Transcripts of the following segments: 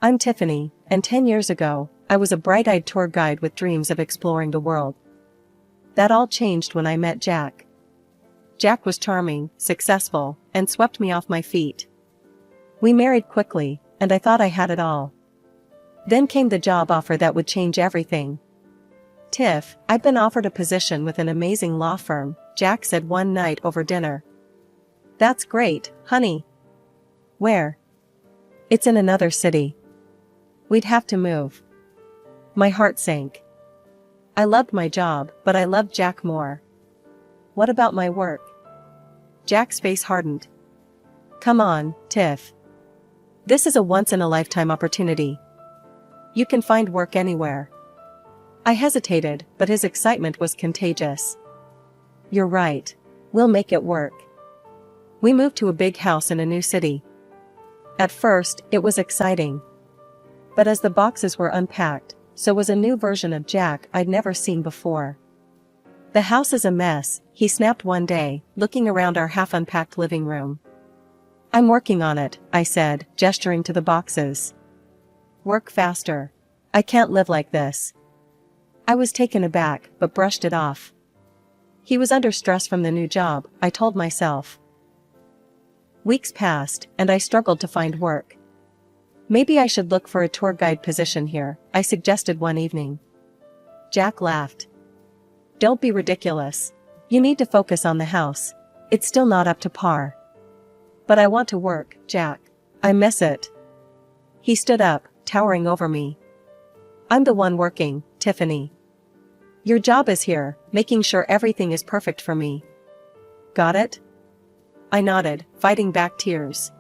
I'm Tiffany, and 10 years ago, I was a bright-eyed tour guide with dreams of exploring the world. That all changed when I met Jack. Jack was charming, successful, and swept me off my feet. We married quickly, and I thought I had it all. Then came the job offer that would change everything. "Tiff, I've been offered a position with an amazing law firm," Jack said one night over dinner. "That's great, honey." "Where?" "It's in another city." "We'd have to move." My heart sank. I loved my job, but I loved Jack more. "What about my work?" Jack's face hardened. "Come on, Tiff. This is a once-in-a-lifetime opportunity. You can find work anywhere." I hesitated, but his excitement was contagious. "You're right. We'll make it work." We moved to a big house in a new city. At first, it was exciting. But as the boxes were unpacked, so was a new version of Jack I'd never seen before. "The house is a mess," he snapped one day, looking around our half-unpacked living room. "I'm working on it," I said, gesturing to the boxes. "Work faster. I can't live like this." I was taken aback, but brushed it off. He was under stress from the new job, I told myself. Weeks passed, and I struggled to find work. "Maybe I should look for a tour guide position here," I suggested one evening. Jack laughed. "Don't be ridiculous. You need to focus on the house. It's still not up to par." "But I want to work, Jack. I miss it." He stood up, towering over me. "I'm the one working, Tiffany. Your job is here, making sure everything is perfect for me. Got it?" I nodded, fighting back tears.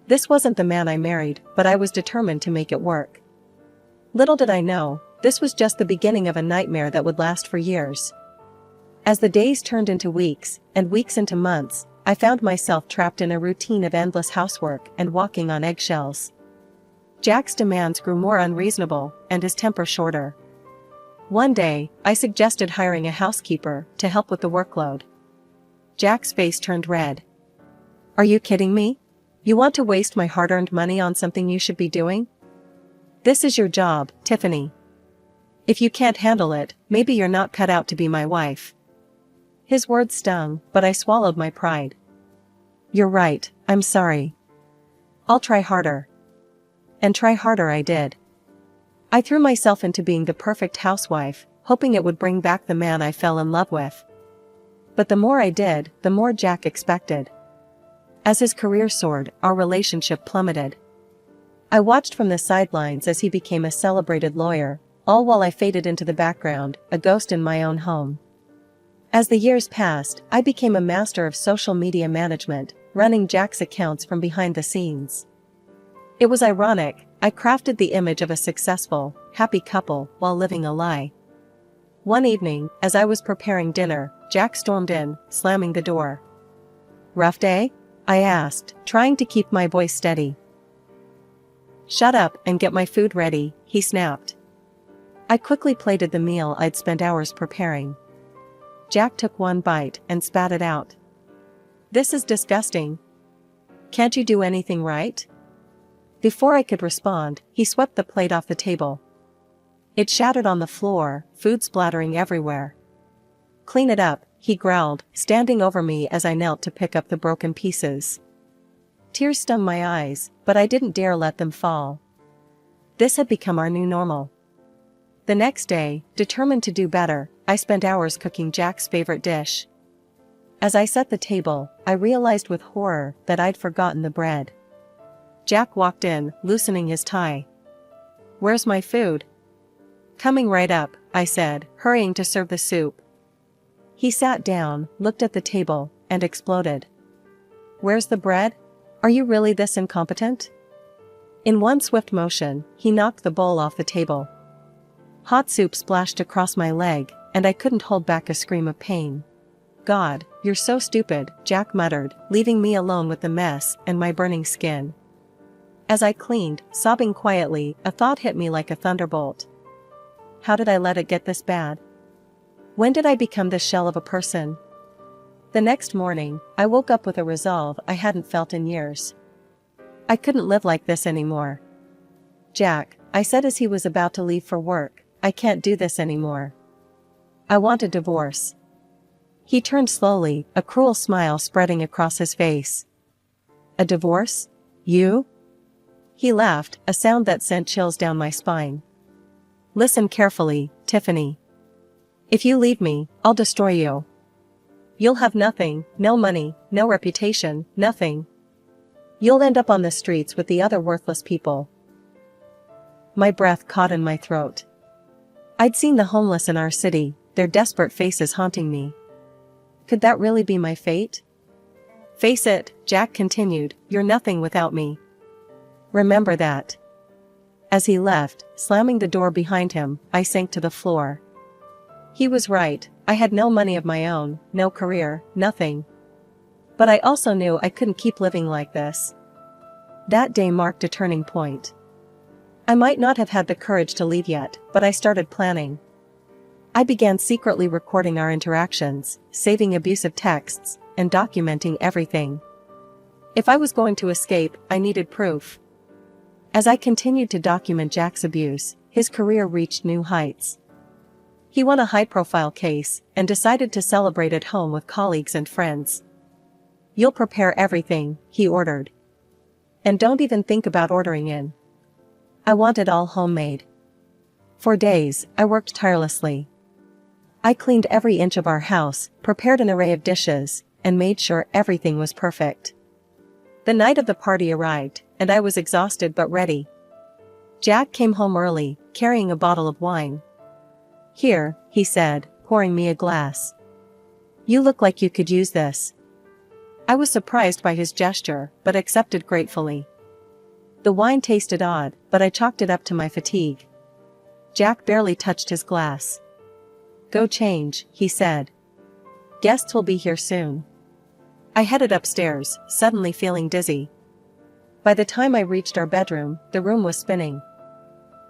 This wasn't the man I married, but I was determined to make it work. Little did I know, this was just the beginning of a nightmare that would last for years. As the days turned into weeks, and weeks into months, I found myself trapped in a routine of endless housework and walking on eggshells. Jack's demands grew more unreasonable, and his temper shorter. One day, I suggested hiring a housekeeper to help with the workload. Jack's face turned red. "Are you kidding me? You want to waste my hard-earned money on something you should be doing? This is your job, Tiffany. If you can't handle it, maybe you're not cut out to be my wife." His words stung, but I swallowed my pride. "You're right, I'm sorry. I'll try harder." And try harder I did. I threw myself into being the perfect housewife, hoping it would bring back the man I fell in love with. But the more I did, the more Jack expected. As his career soared, our relationship plummeted. I watched from the sidelines as he became a celebrated lawyer, all while I faded into the background, a ghost in my own home. As the years passed, I became a master of social media management, running Jack's accounts from behind the scenes. It was ironic, I crafted the image of a successful, happy couple while living a lie. One evening, as I was preparing dinner, Jack stormed in, slamming the door. "Rough day?" I asked, trying to keep my voice steady. "Shut up and get my food ready," he snapped. I quickly plated the meal I'd spent hours preparing. Jack took one bite and spat it out. "This is disgusting. Can't you do anything right?" Before I could respond, he swept the plate off the table. It shattered on the floor, food splattering everywhere. "Clean it up," he growled, standing over me as I knelt to pick up the broken pieces. Tears stung my eyes, but I didn't dare let them fall. This had become our new normal. The next day, determined to do better, I spent hours cooking Jack's favorite dish. As I set the table, I realized with horror that I'd forgotten the bread. Jack walked in, loosening his tie. "Where's my food?" "Coming right up," I said, hurrying to serve the soup. He sat down, looked at the table, and exploded. "Where's the bread? Are you really this incompetent?" In one swift motion, he knocked the bowl off the table. Hot soup splashed across my leg, and I couldn't hold back a scream of pain. "God, you're so stupid," Jack muttered, leaving me alone with the mess and my burning skin. As I cleaned, sobbing quietly, a thought hit me like a thunderbolt. How did I let it get this bad? When did I become the shell of a person? The next morning, I woke up with a resolve I hadn't felt in years. I couldn't live like this anymore. Jack, I said as he was about to leave for work, I can't do this anymore. I want a divorce. He turned slowly, a cruel smile spreading across his face. A divorce? You? He laughed, a sound that sent chills down my spine. Listen carefully, Tiffany. If you leave me, I'll destroy you. You'll have nothing, no money, no reputation, nothing. You'll end up on the streets with the other worthless people. My breath caught in my throat. I'd seen the homeless in our city, their desperate faces haunting me. Could that really be my fate? Face it, Jack continued, you're nothing without me. Remember that. As he left, slamming the door behind him, I sank to the floor. He was right, I had no money of my own, no career, nothing. But I also knew I couldn't keep living like this. That day marked a turning point. I might not have had the courage to leave yet, but I started planning. I began secretly recording our interactions, saving abusive texts, and documenting everything. If I was going to escape, I needed proof. As I continued to document Jack's abuse, his career reached new heights. He won a high-profile case, and decided to celebrate at home with colleagues and friends. You'll prepare everything, he ordered. And don't even think about ordering in. I want it all homemade. For days, I worked tirelessly. I cleaned every inch of our house, prepared an array of dishes, and made sure everything was perfect. The night of the party arrived, and I was exhausted but ready. Jack came home early, carrying a bottle of wine. Here, he said, pouring me a glass. You look like you could use this. I was surprised by his gesture, but accepted gratefully. The wine tasted odd, but I chalked it up to my fatigue. Jack barely touched his glass. Go change, he said. Guests will be here soon. I headed upstairs, suddenly feeling dizzy. By the time I reached our bedroom, the room was spinning.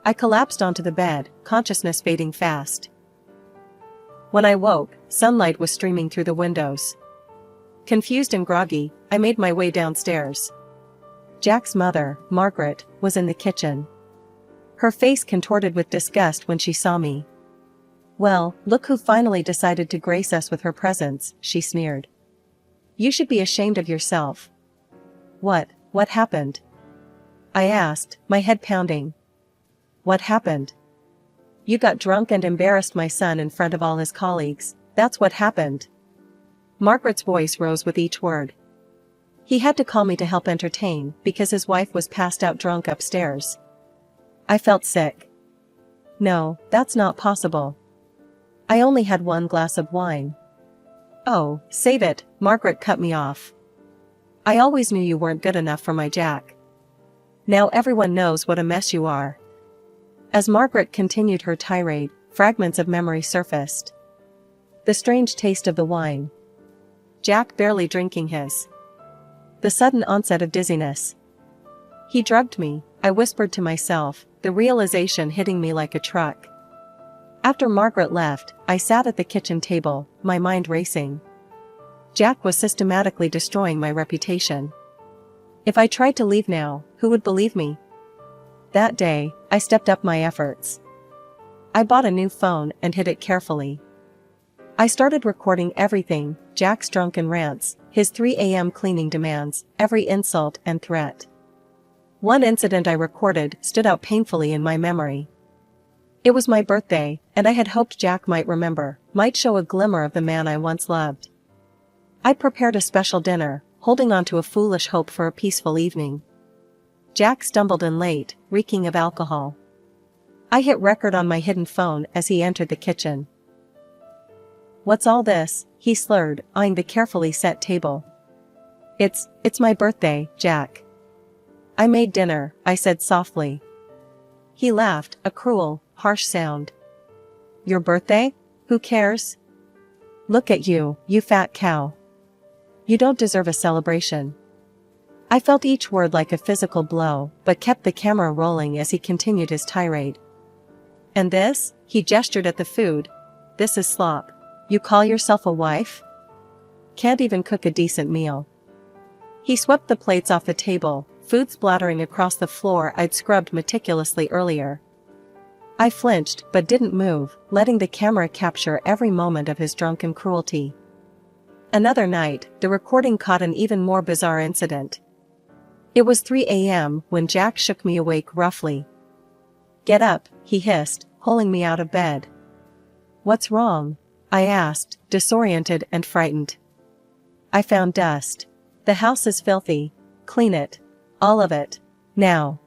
I collapsed onto the bed, consciousness fading fast. When I woke, sunlight was streaming through the windows. Confused and groggy, I made my way downstairs. Jack's mother, Margaret, was in the kitchen. Her face contorted with disgust when she saw me. Well, look who finally decided to grace us with her presence, she sneered. You should be ashamed of yourself. What happened? I asked, my head pounding. What happened? You got drunk and embarrassed my son in front of all his colleagues, that's what happened. Margaret's voice rose with each word. He had to call me to help entertain, because his wife was passed out drunk upstairs. I felt sick. No, that's not possible. I only had one glass of wine. Oh, save it, Margaret cut me off. I always knew you weren't good enough for my Jack. Now everyone knows what a mess you are. As Margaret continued her tirade, fragments of memory surfaced. The strange taste of the wine. Jack barely drinking his. The sudden onset of dizziness. He drugged me, I whispered to myself, the realization hitting me like a truck. After Margaret left, I sat at the kitchen table, my mind racing. Jack was systematically destroying my reputation. If I tried to leave now, who would believe me? That day, I stepped up my efforts. I bought a new phone and hid it carefully. I started recording everything, Jack's drunken rants, his 3 a.m. cleaning demands, every insult and threat. One incident I recorded stood out painfully in my memory. It was my birthday, and I had hoped Jack might remember, might show a glimmer of the man I once loved. I prepared a special dinner, holding on to a foolish hope for a peaceful evening. Jack stumbled in late, reeking of alcohol. I hit record on my hidden phone as he entered the kitchen. What's all this? He slurred, eyeing the carefully set table. It's my birthday, Jack. I made dinner, I said softly. He laughed, a cruel, harsh sound. Your birthday? Who cares? Look at you, you fat cow. You don't deserve a celebration. I felt each word like a physical blow, but kept the camera rolling as he continued his tirade. And this? He gestured at the food. This is slop. You call yourself a wife? Can't even cook a decent meal. He swept the plates off the table, food splattering across the floor I'd scrubbed meticulously earlier. I flinched but didn't move, letting the camera capture every moment of his drunken cruelty. Another night, the recording caught an even more bizarre incident. It was 3 a.m. when Jack shook me awake roughly. "Get up," he hissed, pulling me out of bed. "What's wrong?" I asked, disoriented and frightened. "I found dust. The house is filthy. Clean it. All of it. Now."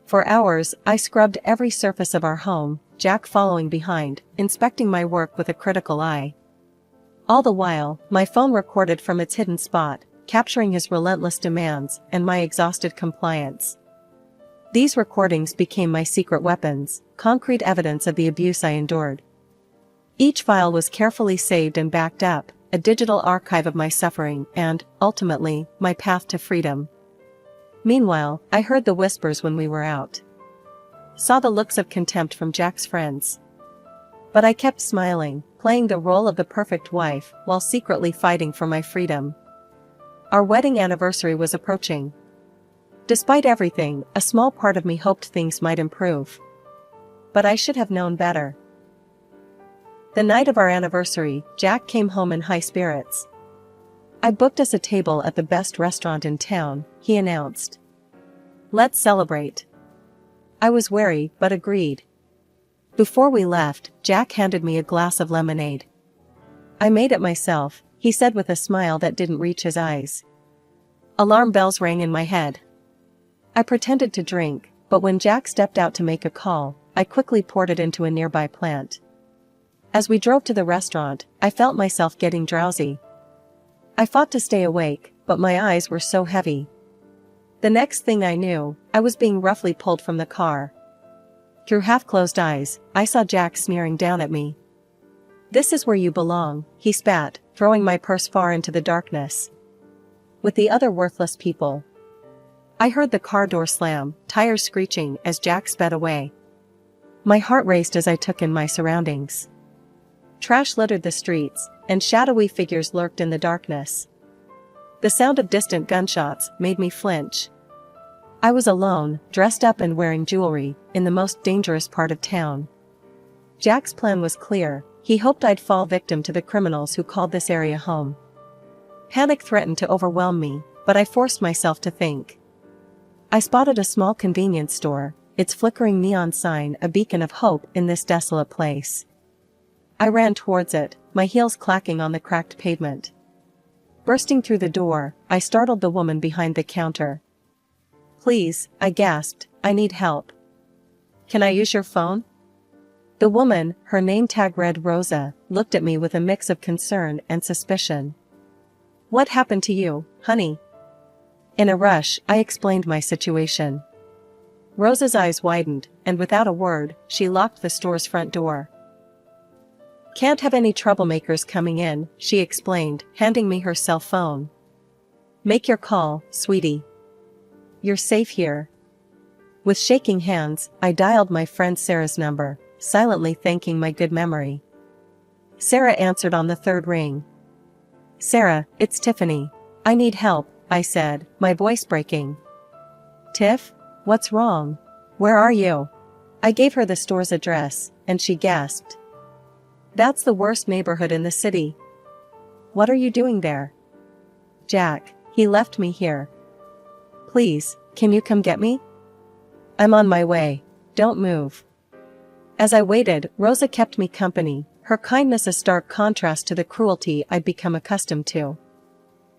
For hours, I scrubbed every surface of our home, Jack following behind, inspecting my work with a critical eye. All the while, my phone recorded from its hidden spot, capturing his relentless demands and my exhausted compliance. These recordings became my secret weapons, concrete evidence of the abuse I endured. Each file was carefully saved and backed up, a digital archive of my suffering and, ultimately, my path to freedom. Meanwhile, I heard the whispers when we were out. Saw the looks of contempt from Jack's friends. But I kept smiling, playing the role of the perfect wife while secretly fighting for my freedom. Our wedding anniversary was approaching. Despite everything, a small part of me hoped things might improve. But I should have known better. The night of our anniversary, Jack came home in high spirits. "I booked us a table at the best restaurant in town," he announced. "Let's celebrate." I was wary, but agreed. Before we left, Jack handed me a glass of lemonade. "I made it myself," he said with a smile that didn't reach his eyes. Alarm bells rang in my head. I pretended to drink, but when Jack stepped out to make a call, I quickly poured it into a nearby plant. As we drove to the restaurant, I felt myself getting drowsy. I fought to stay awake, but my eyes were so heavy. The next thing I knew, I was being roughly pulled from the car. Through half-closed eyes, I saw Jack sneering down at me. "This is where you belong," he spat, throwing my purse far into the darkness. "With the other worthless people." I heard the car door slam, tires screeching as Jack sped away. My heart raced as I took in my surroundings. Trash littered the streets, and shadowy figures lurked in the darkness. The sound of distant gunshots made me flinch. I was alone, dressed up and wearing jewelry, in the most dangerous part of town. Jack's plan was clear. He hoped I'd fall victim to the criminals who called this area home. Panic threatened to overwhelm me, but I forced myself to think. I spotted a small convenience store, its flickering neon sign a beacon of hope in this desolate place. I ran towards it, my heels clacking on the cracked pavement. Bursting through the door, I startled the woman behind the counter. "Please," I gasped, "I need help." "Can I use your phone?" The woman, her name tag read Rosa, looked at me with a mix of concern and suspicion. "What happened to you, honey?" In a rush, I explained my situation. Rosa's eyes widened, and without a word, she locked the store's front door. "Can't have any troublemakers coming in," she explained, handing me her cell phone. "Make your call, sweetie. You're safe here." With shaking hands, I dialed my friend Sarah's number, silently thanking my good memory. Sarah answered on the third ring. "Sarah, it's Tiffany. I need help," I said, my voice breaking. "Tiff? What's wrong? Where are you?" I gave her the store's address, and she gasped. "That's the worst neighborhood in the city." "What are you doing there?" "Jack, he left me here." "Please, can you come get me?" "I'm on my way. Don't move." As I waited, Rosa kept me company, her kindness a stark contrast to the cruelty I'd become accustomed to.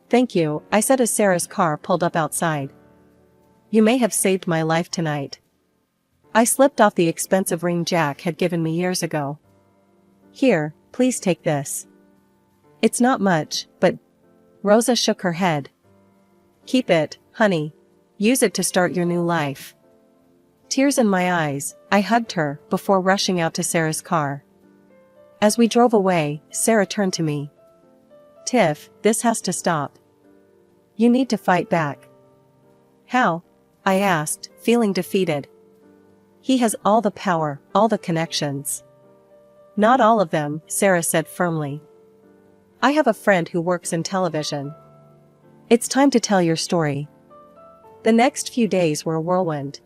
"Thank you," I said as Sarah's car pulled up outside. "You may have saved my life tonight." I slipped off the expensive ring Jack had given me years ago. "Here, please take this." "It's not much, but..." Rosa shook her head. "Keep it, honey. Use it to start your new life." Tears in my eyes, I hugged her before rushing out to Sarah's car. As we drove away, Sarah turned to me. "Tiff, this has to stop. You need to fight back." "How?" I asked, feeling defeated. "He has all the power, all the connections." "Not all of them," Sarah said firmly. "I have a friend who works in television. It's time to tell your story." The next few days were a whirlwind.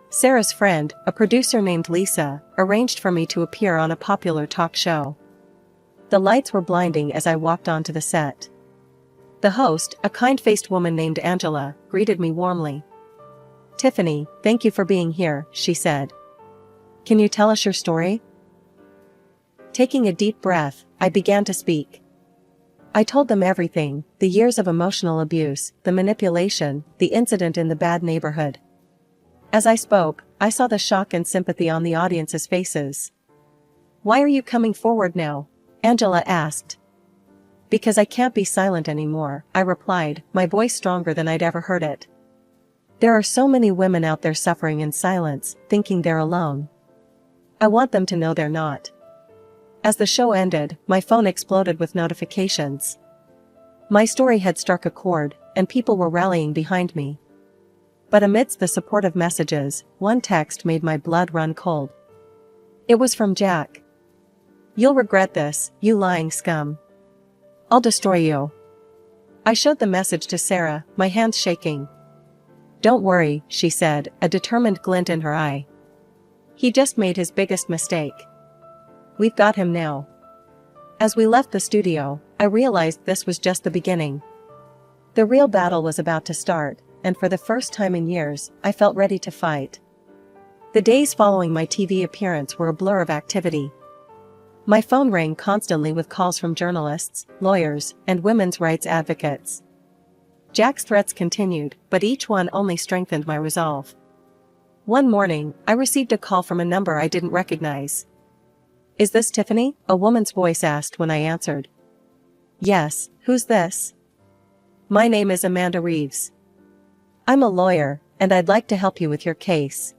Sarah's friend, a producer named Lisa, arranged for me to appear on a popular talk show. The lights were blinding as I walked onto the set. The host, a kind-faced woman named Angela, greeted me warmly. "Tiffany, thank you for being here," she said. "Can you tell us your story?" Taking a deep breath, I began to speak. I told them everything: the years of emotional abuse, the manipulation, the incident in the bad neighborhood. As I spoke, I saw the shock and sympathy on the audience's faces. "Why are you coming forward now?" Angela asked. "Because I can't be silent anymore," I replied, my voice stronger than I'd ever heard it. "There are so many women out there suffering in silence, thinking they're alone. I want them to know they're not." As the show ended, my phone exploded with notifications. My story had struck a chord, and people were rallying behind me. But amidst the supportive messages, one text made my blood run cold. It was from Jack. "You'll regret this, you lying scum. I'll destroy you." I showed the message to Sarah, my hands shaking. "Don't worry," she said, a determined glint in her eye. "He just made his biggest mistake. We've got him now." As we left the studio, I realized this was just the beginning. The real battle was about to start, and for the first time in years, I felt ready to fight. The days following my TV appearance were a blur of activity. My phone rang constantly with calls from journalists, lawyers, and women's rights advocates. Jack's threats continued, but each one only strengthened my resolve. One morning, I received a call from a number I didn't recognize. "Is this Tiffany?" a woman's voice asked when I answered. "Yes, who's this?" "My name is Amanda Reeves. I'm a lawyer, and I'd like to help you with your case."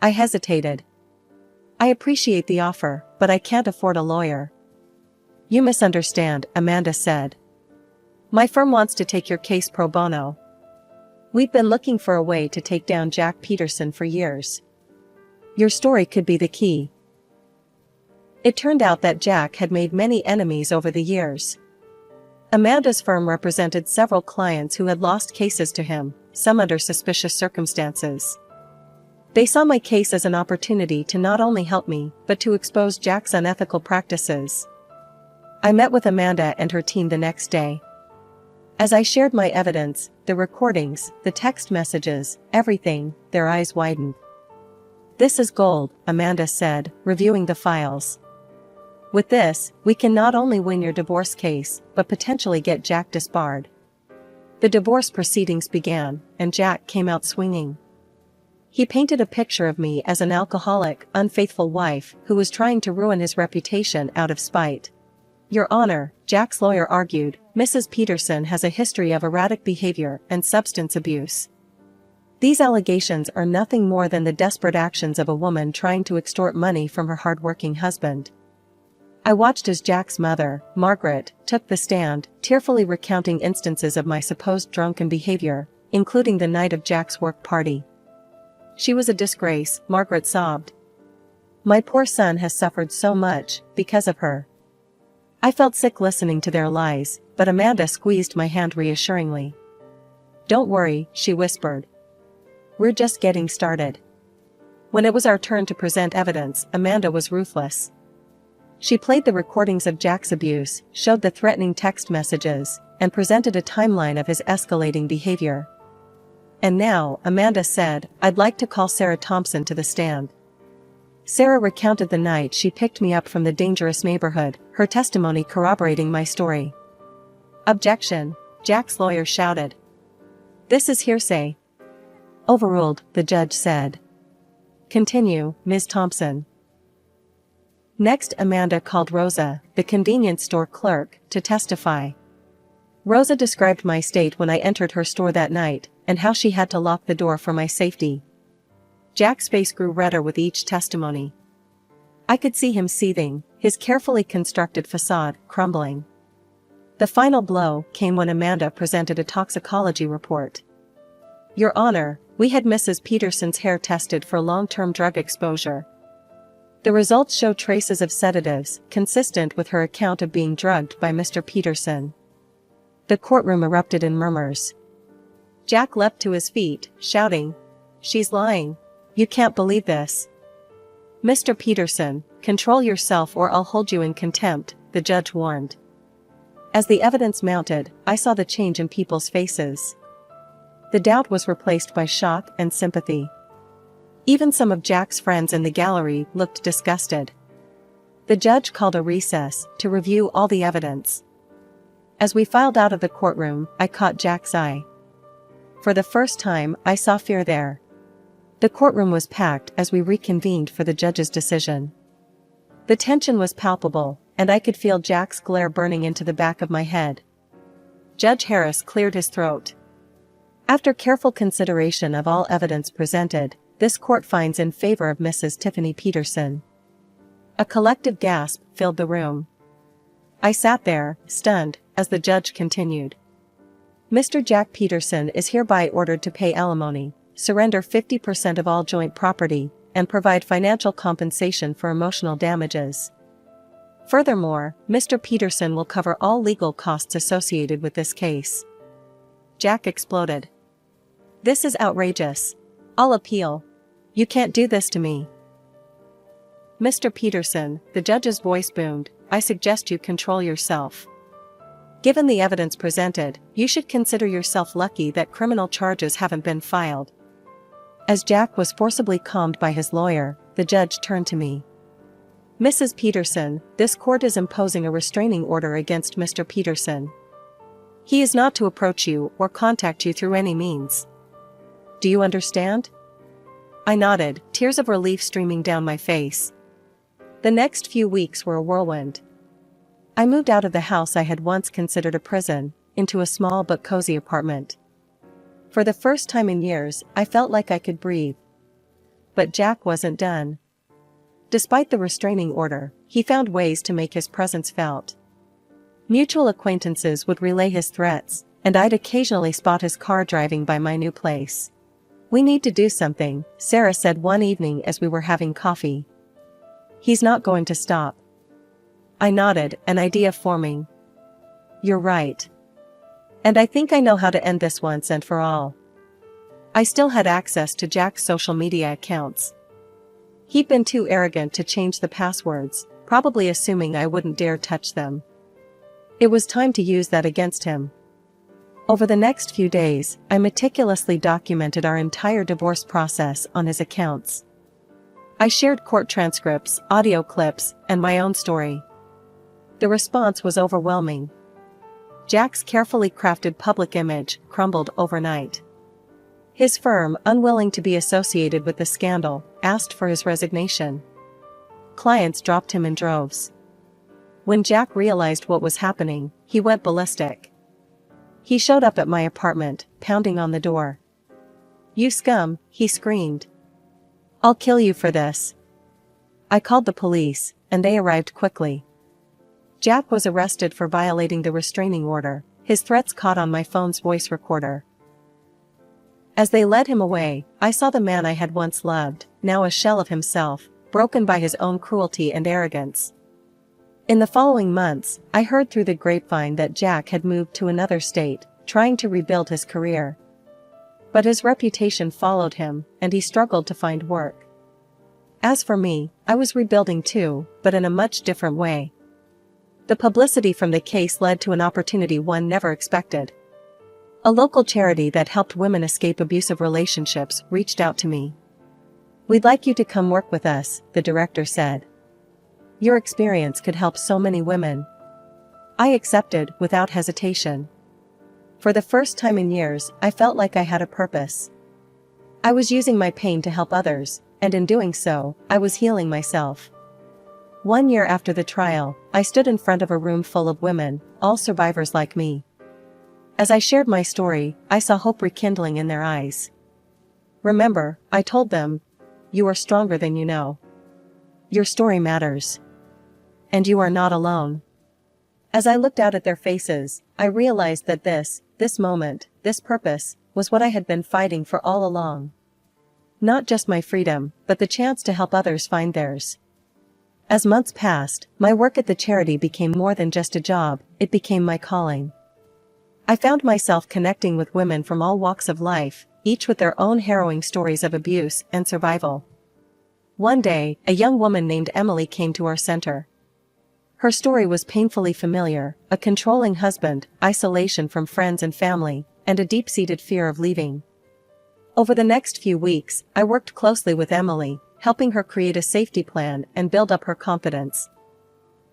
I hesitated. "I appreciate the offer, but I can't afford a lawyer." "You misunderstand," Amanda said. "My firm wants to take your case pro bono. We've been looking for a way to take down Jack Peterson for years. Your story could be the key." It turned out that Jack had made many enemies over the years. Amanda's firm represented several clients who had lost cases to him, some under suspicious circumstances. They saw my case as an opportunity to not only help me, but to expose Jack's unethical practices. I met with Amanda and her team the next day. As I shared my evidence, the recordings, the text messages, everything, their eyes widened. "This is gold," Amanda said, reviewing the files. "With this, we can not only win your divorce case, but potentially get Jack disbarred." The divorce proceedings began, and Jack came out swinging. He painted a picture of me as an alcoholic, unfaithful wife who was trying to ruin his reputation out of spite. "Your Honor," Jack's lawyer argued, "Mrs. Peterson has a history of erratic behavior and substance abuse. These allegations are nothing more than the desperate actions of a woman trying to extort money from her hard-working husband." I watched as Jack's mother, Margaret, took the stand, tearfully recounting instances of my supposed drunken behavior, including the night of Jack's work party. "She was a disgrace," Margaret sobbed. "My poor son has suffered so much, because of her." I felt sick listening to their lies, but Amanda squeezed my hand reassuringly. "Don't worry," she whispered. "We're just getting started." When it was our turn to present evidence, Amanda was ruthless. She played the recordings of Jack's abuse, showed the threatening text messages, and presented a timeline of his escalating behavior. "And now," Amanda said, "I'd like to call Sarah Thompson to the stand." Sarah recounted the night she picked me up from the dangerous neighborhood, her testimony corroborating my story. "Objection," Jack's lawyer shouted. "This is hearsay." "Overruled," the judge said. "Continue, Ms. Thompson." Next, Amanda called Rosa, the convenience store clerk, to testify. Rosa described my state when I entered her store that night, and how she had to lock the door for my safety. Jack's face grew redder with each testimony. I could see him seething, his carefully constructed facade crumbling. The final blow came when Amanda presented a toxicology report. "Your Honor, we had Mrs. Peterson's hair tested for long-term drug exposure. The results show traces of sedatives, consistent with her account of being drugged by Mr. Peterson." The courtroom erupted in murmurs. Jack leapt to his feet, shouting, "She's lying. You can't believe this." "Mr. Peterson, control yourself or I'll hold you in contempt," the judge warned. As the evidence mounted, I saw the change in people's faces. The doubt was replaced by shock and sympathy. Even some of Jack's friends in the gallery looked disgusted. The judge called a recess to review all the evidence. As we filed out of the courtroom, I caught Jack's eye. For the first time, I saw fear there. The courtroom was packed as we reconvened for the judge's decision. The tension was palpable, and I could feel Jack's glare burning into the back of my head. Judge Harris cleared his throat. "After careful consideration of all evidence presented, this court finds in favor of Mrs. Tiffany Peterson." A collective gasp filled the room. I sat there, stunned, as the judge continued. "Mr. Jack Peterson is hereby ordered to pay alimony, surrender 50% of all joint property, and provide financial compensation for emotional damages. Furthermore, Mr. Peterson will cover all legal costs associated with this case." Jack exploded. "This is outrageous. I'll appeal. You can't do this to me." "Mr. Peterson," the judge's voice boomed, "I suggest you control yourself. Given the evidence presented, you should consider yourself lucky that criminal charges haven't been filed." As Jack was forcibly calmed by his lawyer, the judge turned to me. "Mrs. Peterson, this court is imposing a restraining order against Mr. Peterson. He is not to approach you or contact you through any means. Do you understand?" I nodded, tears of relief streaming down my face. The next few weeks were a whirlwind. I moved out of the house I had once considered a prison, into a small but cozy apartment. For the first time in years, I felt like I could breathe. But Jack wasn't done. Despite the restraining order, he found ways to make his presence felt. Mutual acquaintances would relay his threats, and I'd occasionally spot his car driving by my new place. "We need to do something," Sarah said one evening as we were having coffee. "He's not going to stop." I nodded, an idea forming. "You're right. And I think I know how to end this once and for all." I still had access to Jack's social media accounts. He'd been too arrogant to change the passwords, probably assuming I wouldn't dare touch them. It was time to use that against him. Over the next few days, I meticulously documented our entire divorce process on his accounts. I shared court transcripts, audio clips, and my own story. The response was overwhelming. Jack's carefully crafted public image crumbled overnight. His firm, unwilling to be associated with the scandal, asked for his resignation. Clients dropped him in droves. When Jack realized what was happening, he went ballistic. He showed up at my apartment, pounding on the door. "You scum," he screamed. "I'll kill you for this." I called the police, and they arrived quickly. Jack was arrested for violating the restraining order, his threats caught on my phone's voice recorder. As they led him away, I saw the man I had once loved, now a shell of himself, broken by his own cruelty and arrogance. In the following months, I heard through the grapevine that Jack had moved to another state, trying to rebuild his career. But his reputation followed him, and he struggled to find work. As for me, I was rebuilding too, but in a much different way. The publicity from the case led to an opportunity one never expected. A local charity that helped women escape abusive relationships reached out to me. "We'd like you to come work with us," the director said. "Your experience could help so many women." I accepted without hesitation. For the first time in years, I felt like I had a purpose. I was using my pain to help others, and in doing so, I was healing myself. 1 year after the trial, I stood in front of a room full of women, all survivors like me. As I shared my story, I saw hope rekindling in their eyes. "Remember," I told them, "you are stronger than you know. Your story matters. And you are not alone." As I looked out at their faces, I realized that this moment, this purpose, was what I had been fighting for all along. Not just my freedom, but the chance to help others find theirs. As months passed, my work at the charity became more than just a job, it became my calling. I found myself connecting with women from all walks of life, each with their own harrowing stories of abuse and survival. One day, a young woman named Emily came to our center. Her story was painfully familiar: a controlling husband, isolation from friends and family, and a deep-seated fear of leaving. Over the next few weeks, I worked closely with Emily, helping her create a safety plan and build up her confidence.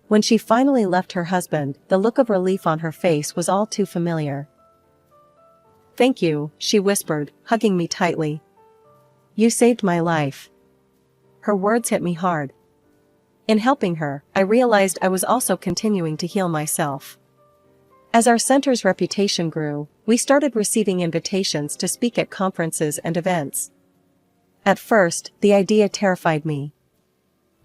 When she finally left her husband, the look of relief on her face was all too familiar. "Thank you," she whispered, hugging me tightly. "You saved my life." Her words hit me hard. In helping her, I realized I was also continuing to heal myself. As our center's reputation grew, we started receiving invitations to speak at conferences and events. At first, the idea terrified me.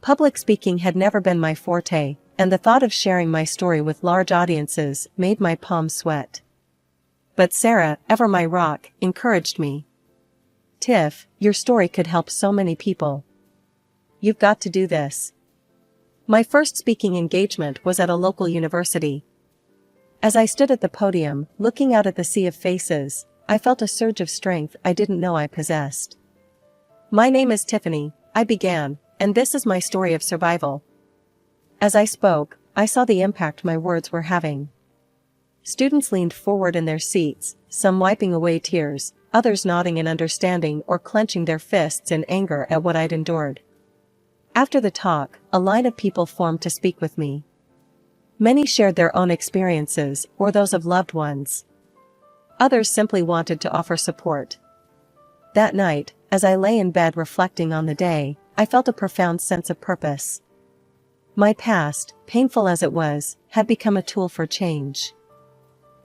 Public speaking had never been my forte, and the thought of sharing my story with large audiences made my palms sweat. But Sarah, ever my rock, encouraged me. "Tiff, your story could help so many people. You've got to do this." My first speaking engagement was at a local university. As I stood at the podium, looking out at the sea of faces, I felt a surge of strength I didn't know I possessed. "My name is Tiffany," I began, "and this is my story of survival." As I spoke, I saw the impact my words were having. Students leaned forward in their seats, some wiping away tears, others nodding in understanding or clenching their fists in anger at what I'd endured. After the talk, a line of people formed to speak with me. Many shared their own experiences or those of loved ones. Others simply wanted to offer support. That night, as I lay in bed reflecting on the day, I felt a profound sense of purpose. My past, painful as it was, had become a tool for change.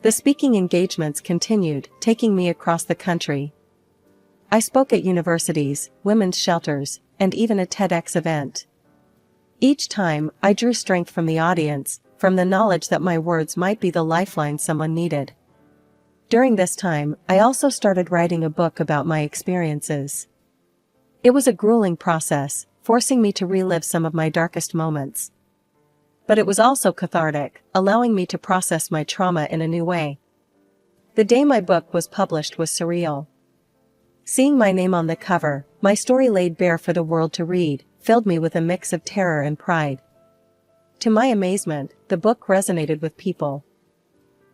The speaking engagements continued, taking me across the country. I spoke at universities, women's shelters, and even a TEDx event. Each time, I drew strength from the audience, from the knowledge that my words might be the lifeline someone needed. During this time, I also started writing a book about my experiences. It was a grueling process, forcing me to relive some of my darkest moments. But it was also cathartic, allowing me to process my trauma in a new way. The day my book was published was surreal. Seeing my name on the cover, my story laid bare for the world to read, filled me with a mix of terror and pride. To my amazement, the book resonated with people.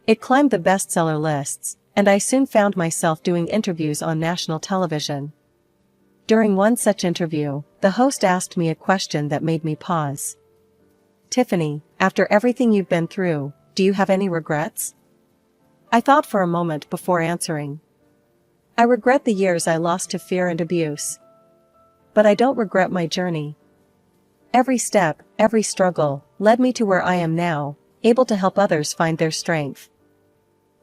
It climbed the bestseller lists, and I soon found myself doing interviews on national television. During one such interview, the host asked me a question that made me pause. "Tiffany, after everything you've been through, do you have any regrets?" I thought for a moment before answering. "I regret the years I lost to fear and abuse. But I don't regret my journey. Every step, every struggle, led me to where I am now, able to help others find their strength.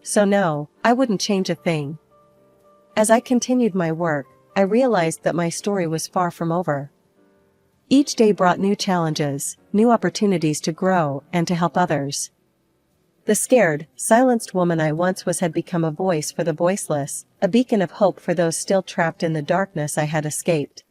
So no, I wouldn't change a thing." As I continued my work, I realized that my story was far from over. Each day brought new challenges, new opportunities to grow and to help others. The scared, silenced woman I once was had become a voice for the voiceless, a beacon of hope for those still trapped in the darkness I had escaped.